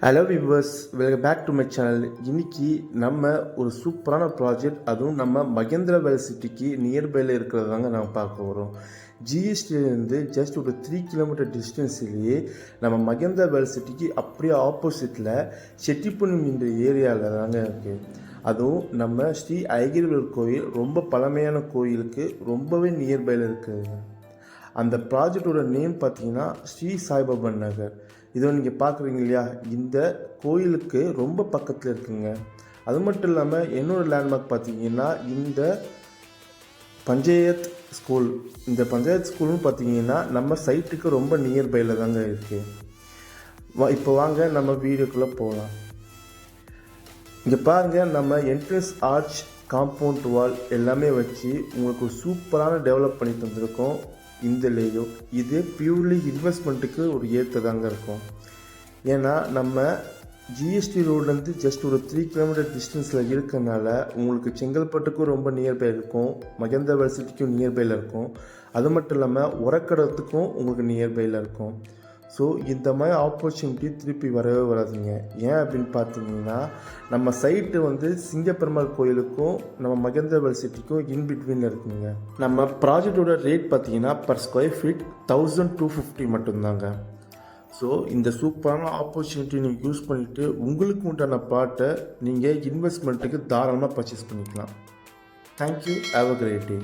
Hello viewers, welcome back to my channel. இன்னைக்கு நம்ம ஒரு சூப்பரான ப்ராஜெக்ட், அதுவும் நம்ம மகேந்திரவேல் சிட்டிக்கு நியர்பையில் இருக்கிறது தாங்க நம்ம பார்க்க வரோம். ஜிஎஸ்டிலேருந்து ஜஸ்ட் ஒரு 3 கிலோமீட்டர் டிஸ்டன்ஸ்லேயே நம்ம மகேந்திரவேல் சிட்டிக்கு அப்படியே ஆப்போசிட்டில் செட்டிப்புணம் என்ற ஏரியாவில் தாங்க இருக்குது. அதுவும் நம்ம ஸ்ரீ ஐகிரிவேல் கோயில், ரொம்ப பழமையான கோயிலுக்கு ரொம்பவே நியர்பையில் இருக்குதுங்க. அந்த ப்ராஜெக்டோட நேம் பார்த்தீங்கன்னா ஸ்ரீ சாய்பாபா நகர். இதோ நீங்கள் பார்க்குறீங்க இல்லையா, இந்த கோயிலுக்கு ரொம்ப பக்கத்தில் இருக்குங்க. அது மட்டும் இல்லாமல் இன்னொரு லேண்ட்மார்க் பார்த்தீங்கன்னா இந்த பஞ்சாயத் ஸ்கூல். இந்த பஞ்சாயத் ஸ்கூல்னு பார்த்தீங்கன்னா நம்ம சைட்டுக்கு ரொம்ப நியர்பையில் தாங்க இருக்குது. இப்போ வாங்க நம்ம வீடியோக்குள்ளே போகலாம். இங்கே பாருங்கள், நம்ம என்ட்ரன்ஸ் ஆர்ச், காம்பவுண்ட் வால் எல்லாமே வச்சு உங்களுக்கு ஒரு சூப்பரான டெவலப் பண்ணி தந்திருக்கோம். இந்த லேஅவுட் இது பியூர்லி இன்வெஸ்ட்மெண்ட்டுக்கு ஒரு ஏற்றதாங்க இருக்கும். ஏன்னா நம்ம ஜிஎஸ்டி ரோட்லேருந்து ஜஸ்ட் ஒரு 3 கிலோமீட்டர் டிஸ்டன்ஸில் இருக்கனால உங்களுக்கு செங்கல்பட்டுக்கும் ரொம்ப நியர்பை இருக்கும், மகேந்திரவேல் சிட்டிக்கும் நியர்பையில் இருக்கும். அது மட்டும் இல்லாமல் உரக்கடத்துக்கும் உங்களுக்கு நியர்பையில் இருக்கும். ஸோ இந்த மாதிரி ஆப்பர்ச்சுனிட்டி திருப்பி வரவே வராதுங்க. ஏன் அப்படின்னு பார்த்தீங்கன்னா, நம்ம சைட்டு வந்து சிங்கப்பெருமாள் கோயிலுக்கும் நம்ம மகேந்திரவேல் சிட்டிக்கும் இன்பிட்வீனில் இருக்குங்க. நம்ம ப்ராஜெக்டோட ரேட் பார்த்தீங்கன்னா பர் ஸ்கொயர் ஃபீட் 1250 மட்டும்தாங்க. ஸோ இந்த சூப்பரான ஆப்பர்ச்சுனிட்டி நீங்கள் யூஸ் பண்ணிவிட்டு உங்களுக்கு உண்டான பாட்டை நீங்கள் இன்வெஸ்ட்மெண்ட்டுக்கு தாராளமாக பர்ச்சேஸ் பண்ணிக்கலாம். Thank you. Have a great day.